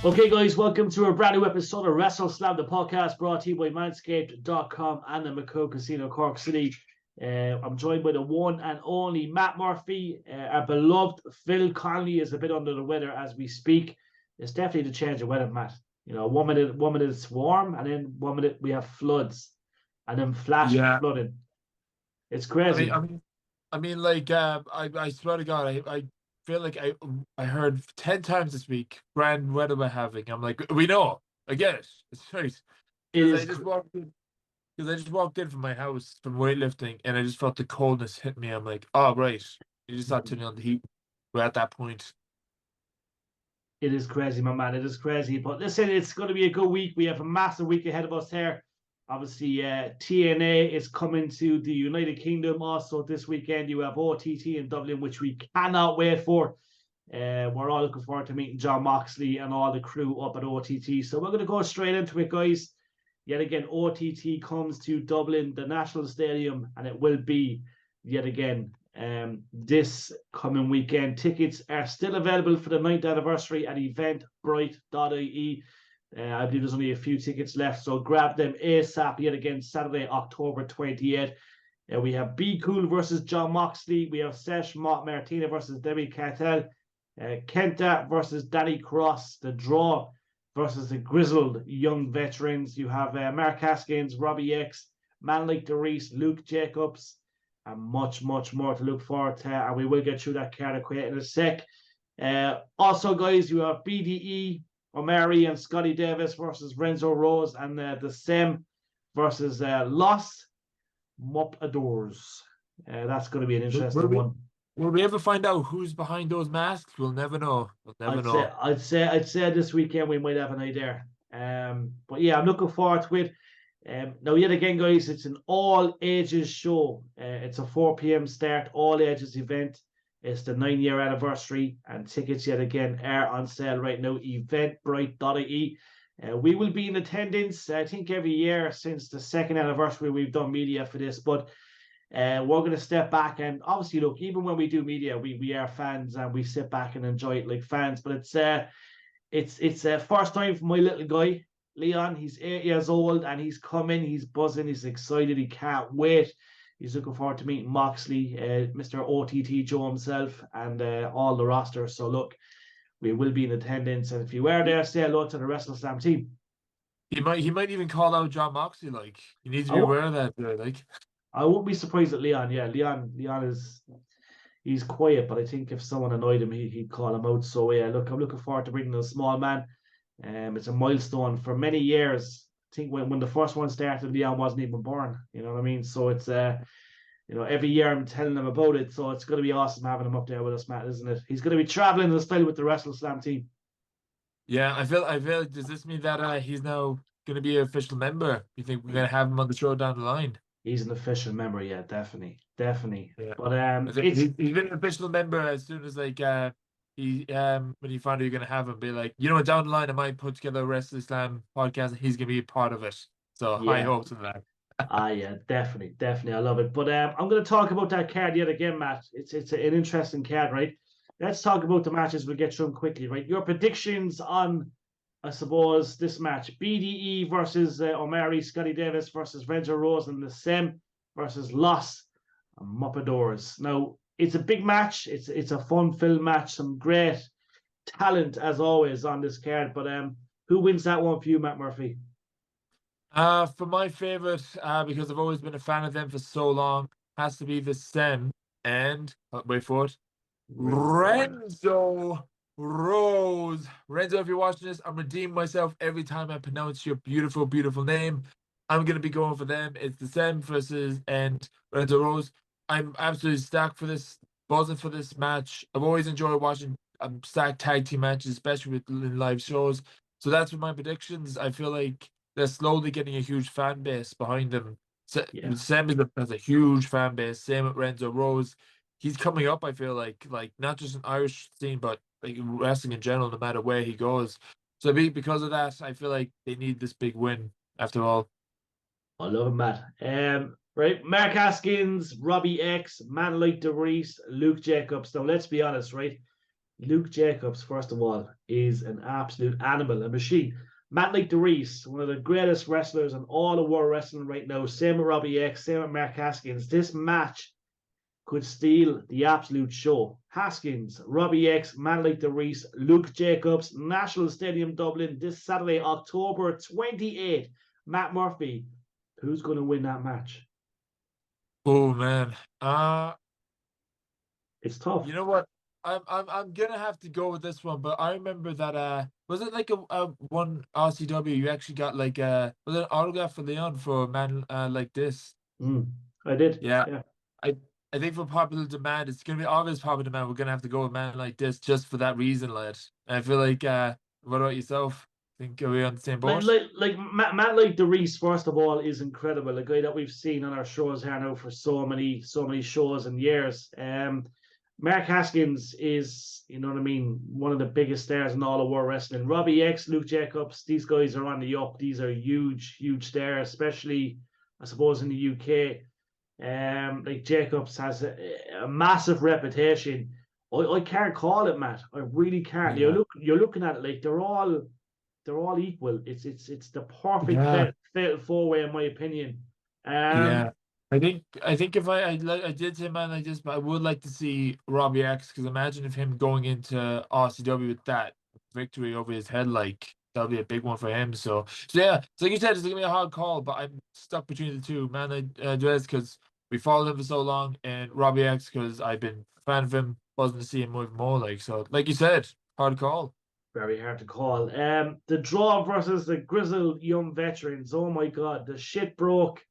Okay, guys, welcome to a brand new episode of Wrestleslam, the podcast brought to you by Manscaped.com and the Macau Casino, Cork City. I'm joined by the one and only Matt Murphy. Our beloved Phil Connolly is a bit under the weather as we speak. It's definitely the change of weather, Matt. You know, one minute it's warm, and then 1 minute we have floods, and then flash Yeah, flooding. It's I crazy. mean, I mean, I swear to God, I feel like I heard 10 times this week. Grand weather we're having. I'm like, we know, I get it. It's right It because is. I just walked in from my house from weightlifting, and I just felt the coldness hit me. I'm like, oh right, you just not turning on the heat. We're at that point. It is crazy, my man. It is crazy. But listen, it's going to be a good week. We have a massive week ahead of us here. Obviously, TNA is coming to the United Kingdom also this weekend. You have OTT in Dublin, which we cannot wait for. We're all looking forward to meeting John Moxley and all the crew up at OTT. So we're going to go straight into it, guys. Yet again, OTT comes to Dublin, the National Stadium, and it will be yet again this coming weekend. Tickets are still available for the 9th anniversary at eventbrite.ie. I believe there's only a few tickets left, so grab them ASAP. Yet again, Saturday, October 28th. We have Be Cool versus John Moxley. We have Sesh Martina versus Debbie Cartel. Kenta versus Danny Cross. The Draw versus the grizzled young veterans. You have Mark Haskins, Robbie X, Man Like DeReese, Luke Jacobs, and much, much more to look forward to. And we will get through that card in a sec. Also, guys, you have BDE, Omari, and Scotty Davis versus Renzo Rose, and the Sem versus Los Mopadors. That's going to be an interesting one. Will we ever find out who's behind those masks? We'll never know. We'll never know. I'd say this weekend we might have an idea. But yeah, I'm looking forward to it. Now, yet again, guys, it's an all ages show. It's a 4 p.m. start, all ages event. It's the 9-year anniversary, and tickets yet again are on sale right now. Eventbrite.ie. We will be in attendance, I think, every year since the 2nd anniversary. We've done media for this, but we're going to step back, and obviously, look, even when we do media, we are fans and we sit back and enjoy it like fans. But it's first time for my little guy Leon. He's 8 years old and he's coming. He's buzzing. He's excited. He can't wait. He's looking forward to meeting Moxley, Mr. OTT Joe himself, and all the roster. So look, we will be in attendance, and if you are there, say hello to the Wrestleslam team. He might even call out John Moxley. Like, you need to be aware of that. Like, I won't be surprised at Leon. Yeah, Leon he's quiet, but I think if someone annoyed him, he'd call him out. So yeah, look, I'm looking forward to bringing a small man. It's a milestone for many years. I think when the first one started, Leon wasn't even born. You know what I mean? So it's every year I'm telling him about it. So it's going to be awesome having him up there with us, Matt, isn't it? He's going to be traveling the style with the Wrestleslam team. yeah, I feel. Does this mean that he's now going to be an official member? You think we're going to have him on the show down the line? He's an official member, yeah, definitely. Yeah. But he's been an official member as soon as he when you find out you're going to have him, be like, down the line I might put together a Wrestleslam podcast and he's going to be a part of it. So high hopes of that. Yeah, definitely, I love it. But I'm going to talk about that card yet again, Matt. It's an interesting card, right? Let's talk about the matches. We'll get through them quickly, right? Your predictions on, I suppose, this match: BDE versus Omari, Scotty Davis versus Renzo Rose, and the Sem versus Los Mopadors. Now, it's a big match. It's a fun-filled match. Some great talent as always on this card. But who wins that one for you, Matt Murphy? For my favorite, because I've always been a fan of them for so long, has to be the Sem and wait for it, Renzo Rose. Renzo, if you're watching this, I'm redeeming myself every time I pronounce your beautiful, beautiful name. I'm going to be going for them. It's the Sem versus and Renzo Rose. I'm absolutely stacked for this, buzzing for this match. I've always enjoyed watching stacked tag team matches, especially with live shows. So that's what my predictions. I feel like they're slowly getting a huge fan base behind them. Sem has a huge fan base. Same with Renzo Rose. He's coming up, I feel like not just an Irish scene, but like wrestling in general, no matter where he goes. So because of that, I feel like they need this big win after all. I love him, Matt. Right, Mark Haskins, Robbie X, Man Like DeReese, Luke Jacobs. Now, let's be honest, right? Luke Jacobs, first of all, is an absolute animal, a machine. Matt like DeReese, one of the greatest wrestlers in all of world wrestling right now. Same with Robbie X, same with Mark Haskins. This match could steal the absolute show. Haskins, Robbie X, Man Like DeReese, Luke Jacobs, National Stadium Dublin this Saturday, October 28th. Matt Murphy, who's going to win that match? Oh man. It's tough. You know what? I'm gonna have to go with this one, but I remember that was it like a one RCW you actually got like was it an autograph for Leon for a man like this? I did. Yeah. Yeah. I I think for popular demand, it's gonna be obvious popular demand. We're gonna have to go with a man like this just for that reason, lad. I feel like what about yourself? Think are we on the same boat? Like Matt like DeReese, first of all, is incredible. A guy that we've seen on our shows here now for so many shows and years. Mark Haskins is, you know what I mean, one of the biggest stars in all of world wrestling. Robbie X, Luke Jacobs, these guys are on the up. These are huge stars, especially I suppose in the UK. Like Jacobs has a massive reputation. I can't call it, Matt. I really can't. Yeah. You're looking at it like they're all equal. It's the perfect Yeah. fatal four way in my opinion. Um, Yeah, I think if I did say man like this, but I would like to see Robbie X because imagine if him going into RCW with that victory over his head, like that would be a big one for him. So yeah, so like you said, it's gonna be a hard call, but I'm stuck between the two, man. Drez because we followed him for so long, and Robbie X because I've been a fan of him, buzzing to see him move more. Like so, like you said, hard call. Very hard to call. The draw versus the grizzled young veterans. Oh my god, the shit broke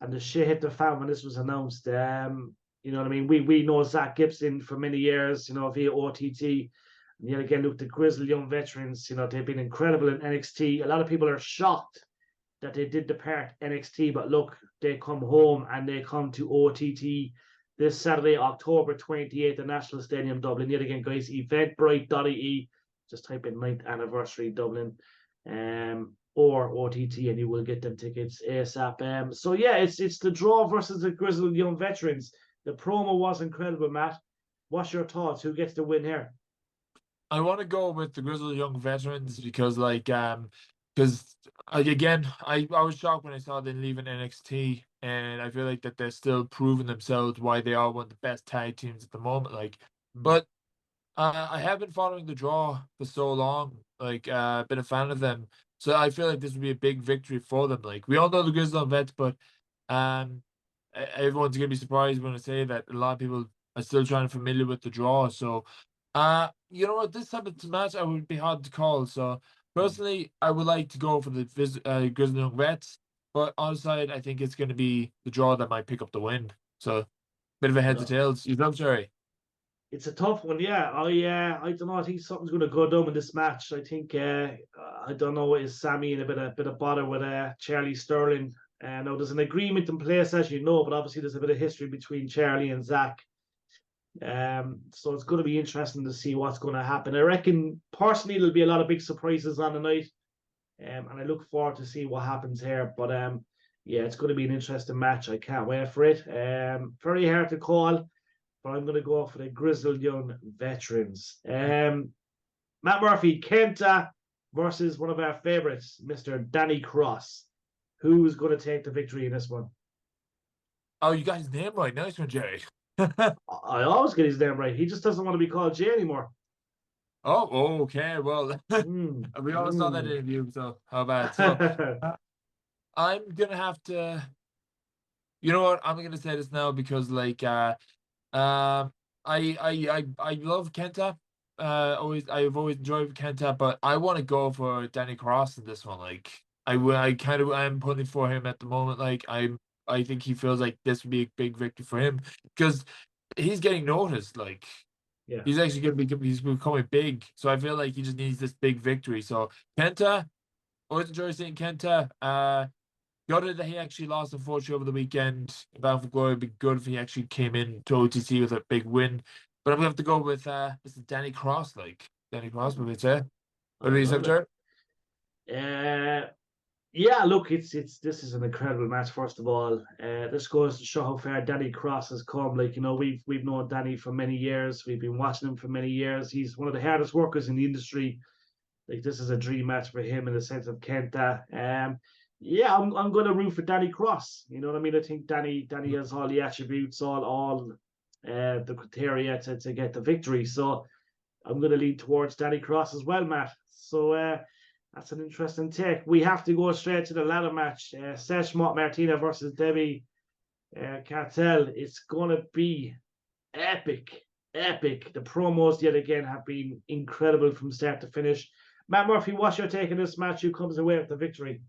and the shit hit the fan when this was announced. You know what I mean? We know Zach Gibson for many years, you know, via OTT. And yet again, look, the grizzled young veterans, you know, they've been incredible in NXT. A lot of people are shocked that they did depart NXT, but look, they come home and they come to OTT this Saturday, October 28th, the National Stadium Dublin. Yet again, guys, eventbrite.ie. Just type in 9th anniversary Dublin or OTT and you will get them tickets ASAP. So yeah, it's the draw versus the grizzled young veterans. The promo was incredible, Matt. What's your thoughts? Who gets the win here? I want to go with the grizzled young veterans because because I was shocked when I saw them leaving NXT, and I feel like that they're still proving themselves why they are one of the best tag teams at the moment. Like, but I have been following the draw for so long, like been a fan of them, so I feel like this would be a big victory for them. Like we all know the grizzled vets, but um, everyone's gonna be surprised when I say that a lot of people are still trying to familiar with the draw. So, you know what? This type of match I would be hard to call. So personally, I would like to go for the Grizzly Young Vets, but on the side, I think it's going to be the draw that might pick up the win. So, bit of a heads or No. tails. You know, Jerry. It's a tough one, yeah. I don't know. I think something's going to go down in this match. I think I don't know. Is Sammy in a bit of bother with Charlie Sterling? Now there's an agreement in place, as you know, but obviously there's a bit of history between Charlie and Zach. So it's going to be interesting to see what's going to happen. I reckon personally there'll be a lot of big surprises on the night, and I look forward to see what happens here. But yeah, it's going to be an interesting match. I can't wait for it. Very hard to call, but I'm going to go for the grizzled young veterans. Matt Murphy, Kenta versus one of our favorites, Mr. Danny Cross. Who's going to take the victory in this one? Oh, you got his name right. Nice one, Jerry. I always get his name right. He just doesn't want to be called Jay anymore. Oh, okay. Well, we all saw that interview, so how bad? So I'm gonna have to. You know what? I'm gonna say this now because I love Kenta. I've always enjoyed Kenta, but I want to go for Danny Cross in this one. Like I kind of am putting for him at the moment. Like I think he feels like this would be a big victory for him because he's getting noticed. Like Yeah. he's actually he's becoming big. So I feel like he just needs this big victory. So Kenta, always enjoy seeing Kenta. Gutted that he actually lost unfortunately over the weekend. Bound for Glory would be good if he actually came in to OTC with a big win. But I'm gonna have to go with this is Danny Cross, like Danny Cross, would we say? What I do you say, love it. Jared? Yeah, look, this is an incredible match. First of all, this goes to show how far Danny Cross has come. Like, we've known Danny for many years. We've been watching him for many years. He's one of the hardest workers in the industry. Like, this is a dream match for him in the sense of Kenta. Yeah, I'm going to root for Danny Cross. You know what I mean? I think Danny has all the attributes, all the criteria to get the victory. So I'm going to lean towards Danny Cross as well, Matt. So that's an interesting take. We have to go straight to the ladder match. Sesh Martina versus Debbie Cartel. It's going to be epic. Epic. The promos yet again have been incredible from start to finish. Matt Murphy, what's your take on this match? Who comes away with the victory?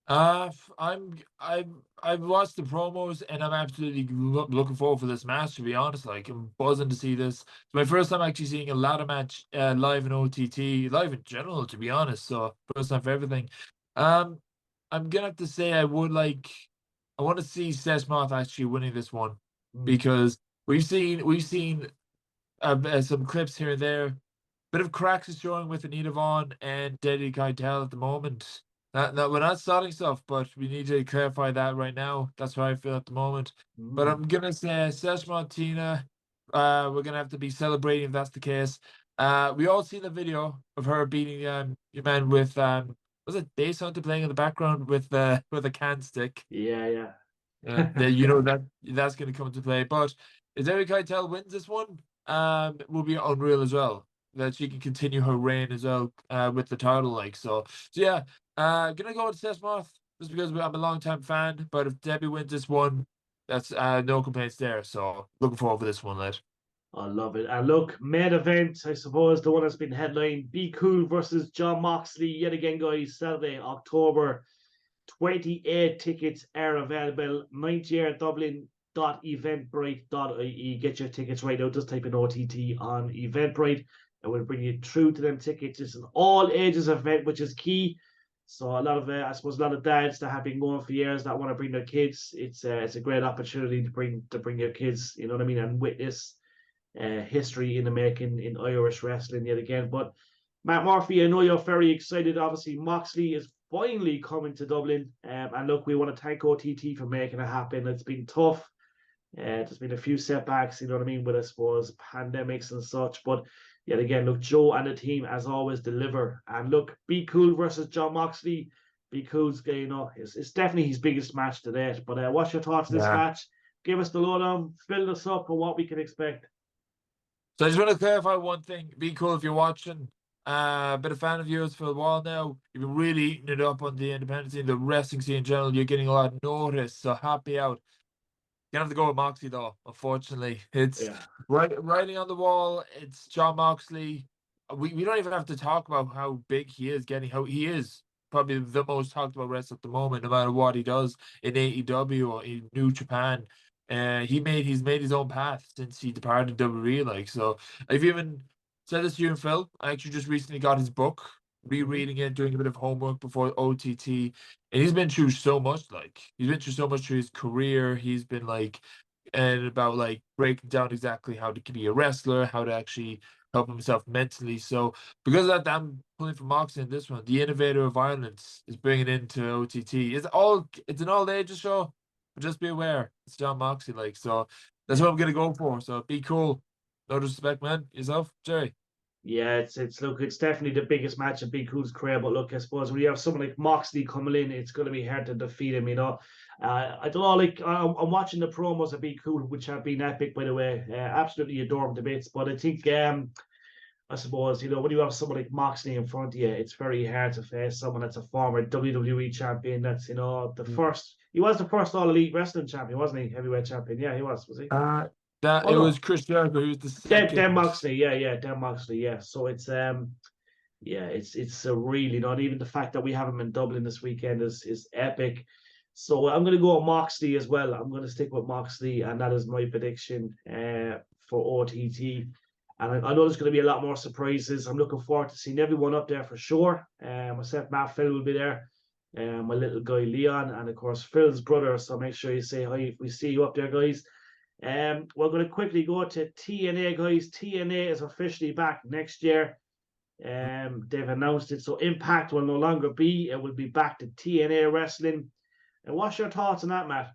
I've watched the promos and I'm absolutely looking forward for this match. To be honest, like I'm buzzing to see this. It's my first time actually seeing a ladder match live in OTT, live in general. To be honest, so first time for everything. Um, I'm gonna have to say I want to see Seth Moth actually winning this one because we've seen some clips here and there. Bit of cracks is showing with Anita Vaughn and Daddy Keitel at the moment. We're not starting stuff, but we need to clarify that right now. That's how I feel at the moment. But I'm gonna say Sesh Martina. We're gonna have to be celebrating if that's the case. We all seen the video of her beating your man with was it Bass Hunter playing in the background with a can stick. Yeah. That's going to come into play. But if Eric Keitel wins this one, it will be unreal as well. That she can continue her reign as well with the title. Like so yeah. Gonna go with Seth Moth just because I'm a long time fan. But if Debbie wins this one, that's no complaints there. So looking forward for this one, lad. I love it. And look, main event, I suppose, the one that's been headlined. Be Cool versus John Moxley. Yet again, guys, Saturday, October 28 tickets are available. 90 Dublin.eventbrite.ie. Get your tickets right now. Just type in OTT on Eventbrite and we'll bring you through to them tickets. It's an all ages event, which is key. So a lot of, I suppose, a lot of dads that have been going for years that want to bring their kids. It's a great opportunity to bring your kids. You know what I mean, and witness history in the making in Irish wrestling yet again. But Matt Murphy, I know you're very excited. Obviously, Moxley is finally coming to Dublin. And look, we want to thank OTT for making it happen. It's been tough. There's been a few setbacks, you know what I mean, with I suppose pandemics and such. But yet again, look, Joe and the team, as always, deliver. And look, Be Cool versus John Moxley. Be Cool's, it's definitely his biggest match to date. But what's your thoughts on this Yeah. match? Give us the lowdown, build us up on what we can expect. So I just want to clarify one thing. Be cool if you're watching. Been a fan of yours for a while now. You've been really eating it up on the independent scene, the wrestling scene in general. You're getting a lot of notice, so happy out. Gonna have to go with Moxley though. Unfortunately, it's Yeah. writing on the wall. It's John Moxley. We don't even have to talk about how big he is getting. How he is probably the most talked about wrestler at the moment, no matter what he does in AEW or in New Japan. He's made his own path since he departed WWE. Like so, I've even said this to you and Phil. I actually just recently got his book, rereading it, doing a bit of homework before OTT. And he's been through so much, like he's been through so much through his career. He's been like and about like breaking down exactly how to be a wrestler, how to actually help himself mentally. So because of that, I'm pulling for Moxley in this one. The innovator of violence is bringing it into OTT. It's an all ages show, but just be aware it's John Moxley. Like so, that's what I'm gonna go for. So be cool. No disrespect, man. Yourself, Jerry. Yeah, it's definitely the biggest match of Big Cool's career. But look, I suppose when you have someone like Moxley coming in, it's going to be hard to defeat him. I don't know. Like I'm watching the promos of Big Cool, which have been epic, by the way. Absolutely adore him to bits. But I think I suppose when you have someone like Moxley in front of you, it's very hard to face someone that's a former WWE champion. That's the first. He was the first All Elite Wrestling champion, wasn't he? Heavyweight champion. Yeah, he was. Was he? That Oh it was no, Chris Jericho who was the Dan second. Moxley. Yeah, Dan Moxley. Yeah. So it's a really not even the fact that we have him in Dublin this weekend is epic. So I'm going to go with Moxley as well. I'm going to stick with Moxley, and that is my prediction for OTT. And I know there's going to be a lot more surprises. I'm looking forward to seeing everyone up there for sure. Myself, Matt, Phil will be there. My little guy Leon, and of course Phil's brother. So make sure you say hi if we see you up there, guys. We're going to quickly go to TNA, guys. TNA is officially back next year. They've announced it, so Impact will no longer be. It will be back to TNA wrestling. And what's your thoughts on that, Matt?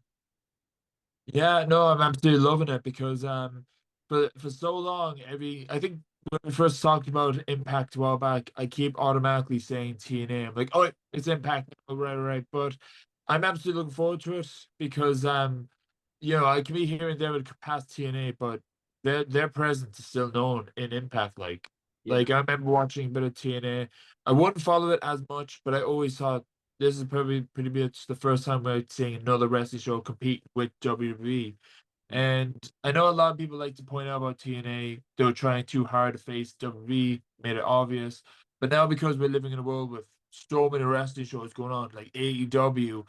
Yeah, no, I'm absolutely loving it because for so long, I think when we first talked about Impact a while back, I keep automatically saying TNA. I'm like, oh, it's Impact, oh, right. But I'm absolutely looking forward to it because I can be here and there with past TNA, but their presence is still known in Impact. Yeah, Like I remember watching a bit of TNA. I wouldn't follow it as much, but I always thought this is probably pretty much the first time we're seeing another wrestling show compete with WWE. And I know a lot of people like to point out about TNA, they were trying too hard to face WWE, made it obvious. But now because we're living in a world with so many wrestling shows going on, like AEW,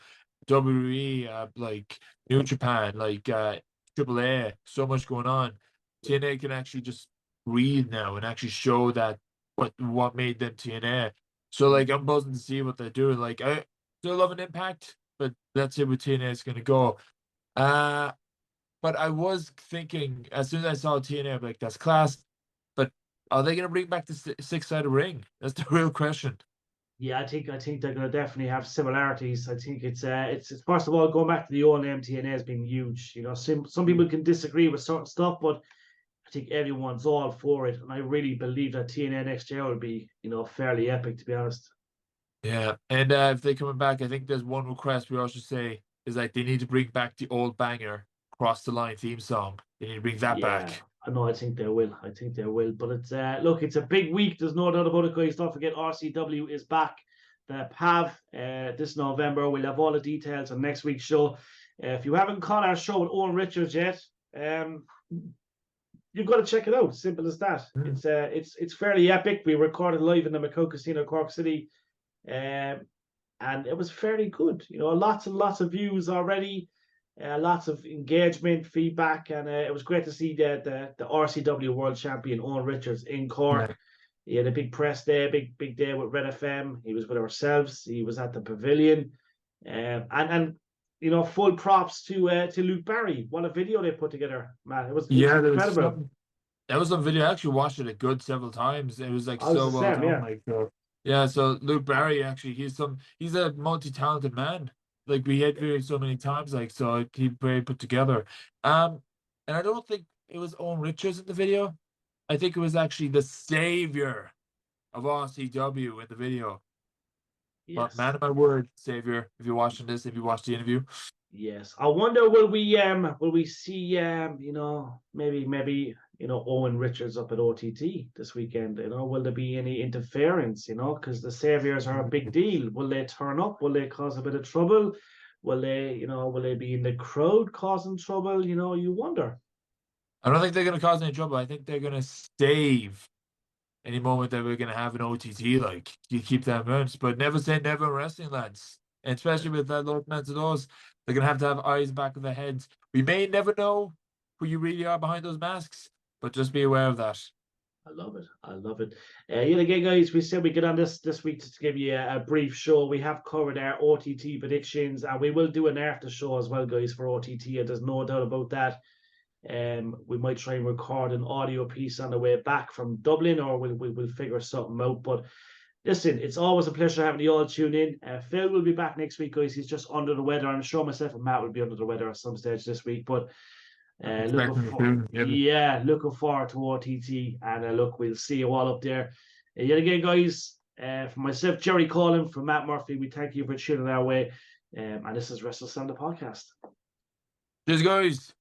WWE, like New Japan, like AAA, so much going on. TNA can actually just breathe now and actually show that what made them TNA. So like I'm buzzing to see what they're doing. Like I still love an Impact, but that's it with TNA is gonna go. Uh but I was thinking as soon as I saw TNA, I'm like, that's class. But are they gonna bring back the six-sided ring? That's the real question. yeah. I think they're going to definitely have similarities. I think it's first of all going back to the old name TNA has been huge. Some people can disagree with certain stuff, but I think everyone's all for it, and I really believe that TNA next year will be fairly epic, to be honest. Yeah, and if they coming back, I think there's one request we all should say is like they need to bring back the old banger Cross the Line theme song. They need to bring that Yeah, back. I know. I think they will. I think they will. But look, it's a big week. There's no doubt about it, guys. Don't forget, RCW is back. The PAV this November. We'll have all the details on next week's show. If you haven't caught our show with Owen Richards yet, you've got to check it out. Simple as that. Mm. It's fairly epic. We recorded live in the Macau Casino, Cork City, um, and it was fairly good. Lots and lots of views already, lots of engagement, feedback, and it was great to see the RCW World Champion Owen Richards in Cork. Yeah. He had a big press day, big day with Red FM. He was with ourselves. He was at the pavilion, and full props to Luke Barry. What a video they put together, man! It was Yeah, there was incredible. some that was some video. I actually watched it a good several times. It was like I was so the well same, done. yeah. Like so yeah, so Luke Barry actually he's a multi-talented man. Like we hit video so many times, like so he very put together. And I don't think it was Owen Richards in the video. I think it was actually the savior of RCW in the video. But man Yes. of my word, savior, if you're watching this, if you watched the interview. Yes, I wonder will we see maybe Owen Richards up at OTT this weekend? Will there be any interference? Because the Saviors are a big deal. Will they turn up? Will they cause a bit of trouble? Will they be in the crowd causing trouble? You wonder. I don't think they're gonna cause any trouble. I think they're gonna save any moment that we're gonna have an OTT, like you keep that in mind. But never say never in wrestling, lads. And especially with that low those, they're gonna have to have eyes back of their heads. We may never know who you really are behind those masks, but just be aware of that. I love it. I love it. Yet again, guys, we said we get on this week to give you a brief show. We have covered our OTT predictions, and we will do an after show as well, guys, for OTT. And there's no doubt about that. We might try and record an audio piece on the way back from Dublin, or we'll figure something out. But listen, it's always a pleasure having you all tune in. Phil will be back next week, guys. He's just under the weather. I'm sure myself and Matt will be under the weather at some stage this week. But I'm looking expecting for to. Yeah. looking forward to OTT, and look, we'll see you all up there. Yet again, guys. From myself, Jerry Collin, from Matt Murphy, we thank you for tuning our way. And this is Wrestleslam the podcast. Cheers, guys.